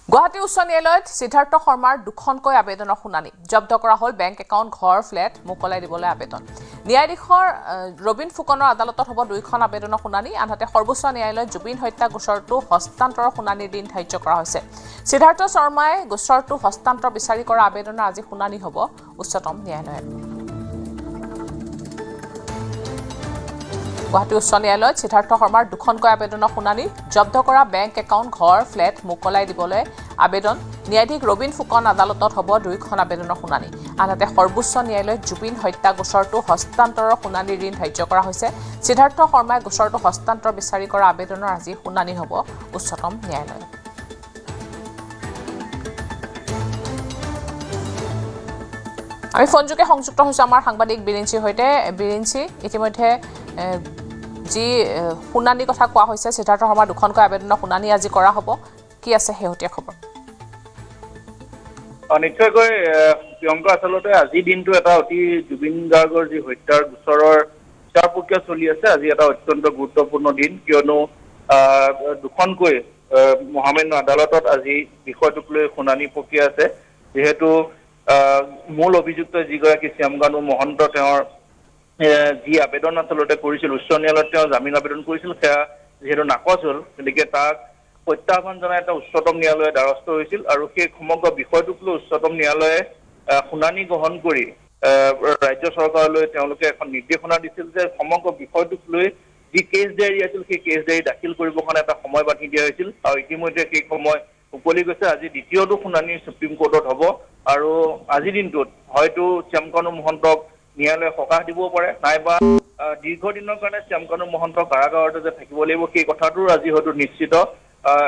গুৱাহাটী উচ্চ ন্যায়ালয়ত সিদ্ধাৰ্থ শৰ্মাৰ দুখনকৈ আবেদনৰ শুনানি জব্দ কৰা হ'ল বেংক একাউণ্ট ঘৰ ফ্লেট মোকলাই দিবলৈ আবেদন ন্যায়াধীশৰ ৰবিন ফুকনৰ আদালতত হ'ব দুইখন আবেদনৰ শুনানি আনহাতে সৰ্বোচ্চ ন্যায়ালয়ত জুবিন হত্যা গোচৰটো হস্তান্তৰৰ শুনানিৰ দিন ধাৰ্য কৰা হৈছে সিদ্ধাৰ্থ শৰ্মাই গোচৰটো হস্তান্তৰ বিচাৰি কৰা আবেদনৰ আজি শুনানি হ'ব উচ্চতম ন্যায়ালয়ত গুৱাহাটী উচ্চ ন্যায়ালয়ত সিদ্ধাৰ্থ শৰ্মাৰ দুখনকৈ আবেদনৰ শুনানি জব্দ কৰা বেংক একাউণ্ট ঘৰ ফ্লেট মোকলাই দিবলৈ আবেদন ন্যায়াধীশ ৰবিন ফুকন আদালতত হ'ব দুইখন আবেদনৰ শুনানি আনহাতে সৰ্বোচ্চ ন্যায়ালয়ত জুবিন হত্যা গোচৰটো হস্তান্তৰৰ শুনানিৰ দিন ধাৰ্য কৰা হৈছে সিদ্ধাৰ্থ শৰ্মাই গোচৰটো হস্তান্তৰ বিচাৰি কৰা আবেদনৰ আজি শুনানি হ'ব উচ্চতম ন্যায়ালয়ত আমি ফোনযোগে সংযুক্ত হৈছোঁ আমাৰ সাংবাদিক বিৰিঞ্চিৰ সৈতে বিৰিঞ্চি ইতিমধ্যে যি শুনানিৰ কথা কোৱা হৈছে সিদ্ধাৰ্থ শৰ্মাৰ দুখনকৈ আবেদনৰ শুনানি আজি কৰা হ'ব কি আছে শেহতীয়া খবৰ নিশ্চয়কৈ প্ৰিয়ংকা আচলতে আজি দিনটো এটা অতি জুবিন গাৰ্গৰ যি হত্যাৰ গোচৰৰ বিচাৰ প্ৰক্ৰিয়া চলি আছে আজি এটা অত্যন্ত গুৰুত্বপূৰ্ণ দিন কিয়নো দুখনকৈ মহামান্য আদালতত আজি বিষয়টোক লৈ শুনানি প্ৰক্ৰিয়া আছে যিহেতু মূল অভিযুক্ত যিগৰাকী শ্যামকানু মহন্ত তেওঁৰ যি আবেদন আচলতে কৰিছিল উচ্চ ন্যায়ালয়ত তেওঁ জামিন আবেদন কৰিছিল সেয়া যিহেতু নাকচ হ'ল গতিকে তাক প্ৰত্যাহ্বান জনাই এটা উচ্চতম ন্যায়ালয়ে দ্বাৰস্থ হৈছিল আৰু সেই সমগ্ৰ বিষয়টোক লৈ উচ্চতম ন্যায়ালয়ে শুনানি গ্ৰহণ কৰি ৰাজ্য চৰকাৰলৈ তেওঁলোকে এখন নিৰ্দেশনা দিছিল যে সমগ্ৰ বিষয়টোক লৈ যি কেছ ডায়েৰী আছিল সেই কেছ ডায়েৰী দাখিল কৰিবৰ কাৰণে এটা সময় বান্ধি দিয়া হৈছিল আৰু ইতিমধ্যে সেই সময় উকলি গৈছে আজি দ্বিতীয়টো শুনানি সুপ্ৰিম কোৰ্টত হ'ব আৰু আজিৰ দিনটোত হয়তো শ্যামকানু মহন্তক ন্যায়ালয়ে সকাহ দিব পাৰে নাইবা দীৰ্ঘদিনৰ কাৰণে শ্যামকানু মহন্ত কাৰাগাৰতে যে থাকিব লাগিব সেই কথাটোৰ আজি হয়তো নিশ্চিত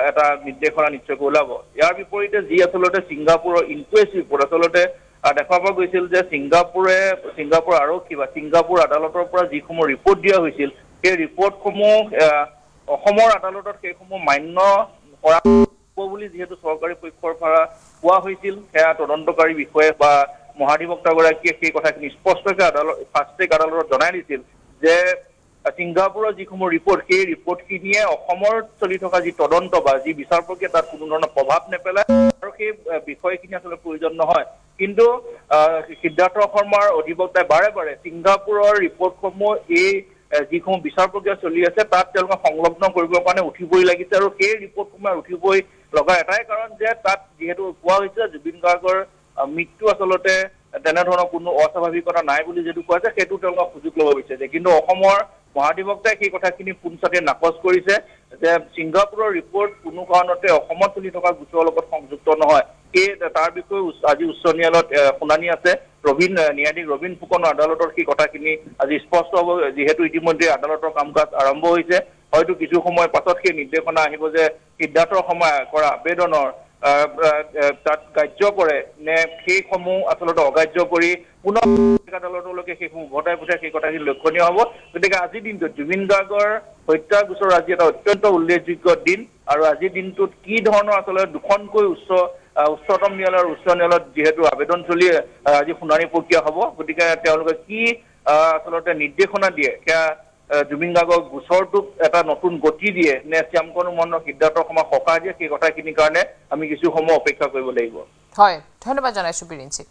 এটা নিৰ্দেশনা নিশ্চয়কৈ ওলাব ইয়াৰ বিপৰীতে যি আচলতে ছিংগাপুৰৰ ইনকুৱেষ্ট ৰিপৰ্ট আচলতে দেখা পোৱা গৈছিল যে ছিংগাপুৰ আৰক্ষী বা ছিংগাপুৰ আদালতৰ পৰা যিসমূহ ৰিপৰ্ট দিয়া হৈছিল সেই ৰিপৰ্টসমূহ অসমৰ আদালতত সেইসমূহ মান্য কৰা বুলি যিহেতু চৰকাৰী পক্ষৰ পৰা কোৱা হৈছিল সেয়া তদন্তকাৰী বিষয়ে বা মহাধিবক্তাগৰাকীয়ে সেই কথাখিনি স্পষ্টকৈ ফাষ্ট ট্ৰেক আদালতত জনাই দিছিল যে ছিংগাপুৰৰ যিসমূহ ৰিপৰ্ট সেই ৰিপৰ্টখিনিয়ে অসমৰ চলি থকা যি তদন্ত বা যি বিচাৰ প্ৰক্ৰিয়া তাত কোনো ধৰণৰ প্ৰভাৱ নেপেলায় আৰু সেই বিষয়খিনি আচলতে প্ৰয়োজন নহয় কিন্তু সিদ্ধাৰ্থ শৰ্মাৰ অধিবক্তাই বাৰে বাৰে ছিংগাপুৰৰ ৰিপৰ্টসমূহ এই যিসমূহ বিচাৰ প্ৰক্ৰিয়া চলি আছে তাত তেওঁলোকে সংলগ্ন কৰিবৰ কাৰণে উঠিবই লাগিছে আৰু সেই ৰিপৰ্টসমূহ উঠিবই লগা এটাই কাৰণ যে তাত যিহেতু কোৱা হৈছে জুবিন গাৰ্গৰ মৃত্যু আচলতে তেনেধৰণৰ কোনো অস্বাভাৱিকতা নাই বুলি যিটো কোৱা হৈছে সেইটো তেওঁলোকক সুযোগ ল'ব বিচাৰিছে কিন্তু অসমৰ মহাধিবক্তাই সেই কথাখিনি পোনচাতে নাকচ কৰিছে যে ছিংগাপুৰৰ ৰিপৰ্ট কোনো কাৰণতে অসমত চলি থকা গোচৰৰ লগত সংযুক্ত নহয় সেই তাৰ বিষয়ে আজি উচ্চ ন্যায়ালয়ত শুনানি আছে ন্যায়াধীশ ৰবিন ফুকনৰ আদালতৰ সেই কথাখিনি আজি স্পষ্ট হ'ব যিহেতু ইতিমধ্যে আদালতৰ কাম কাজ আৰম্ভ হৈছে হয়তো কিছু সময় পাছত সেই নিৰ্দেশনা আহিব যে সিদ্ধাৰ্থ শৰ্মাই কৰা আবেদনৰ তাত কাৰ্য কৰে নে সেইসমূহ আচলতে অগ্ৰাহ্য কৰি পুনৰ আদালতলৈকে সেইসমূহ উভতাই পঠিয়াই সেই কথাখিনি লক্ষণীয় হ'ব গতিকে আজিৰ দিনটোত জুবিন গাৰ্গৰ হত্যা গোচৰ আজি এটা অত্যন্ত উল্লেখযোগ্য দিন আৰু আজিৰ দিনটোত কি ধৰণৰ আচলতে দুখনকৈ উচ্চতম ন্যায়ালয়ৰ উচ্চ ন্যায়ালয়ত যিহেতু আবেদন চলি আজি শুনানি প্ৰক্ৰিয়া হ'ব গতিকে তেওঁলোকে কি আচলতে নিৰ্দেশনা দিয়ে সেয়া জুবিন গাৰ্গৰ গোচৰটোক এটা নতুন গতি দিয়ে নে শ্যামকানু মহন্তক সিদ্ধাৰ্থ শৰ্মাক সকাহ দিয়ে সেই কথাখিনিৰ কাৰণে আমি কিছু সময় অপেক্ষা কৰিব লাগিব হয় ধন্যবাদ জনাইছোঁ বিৰিঞ্চি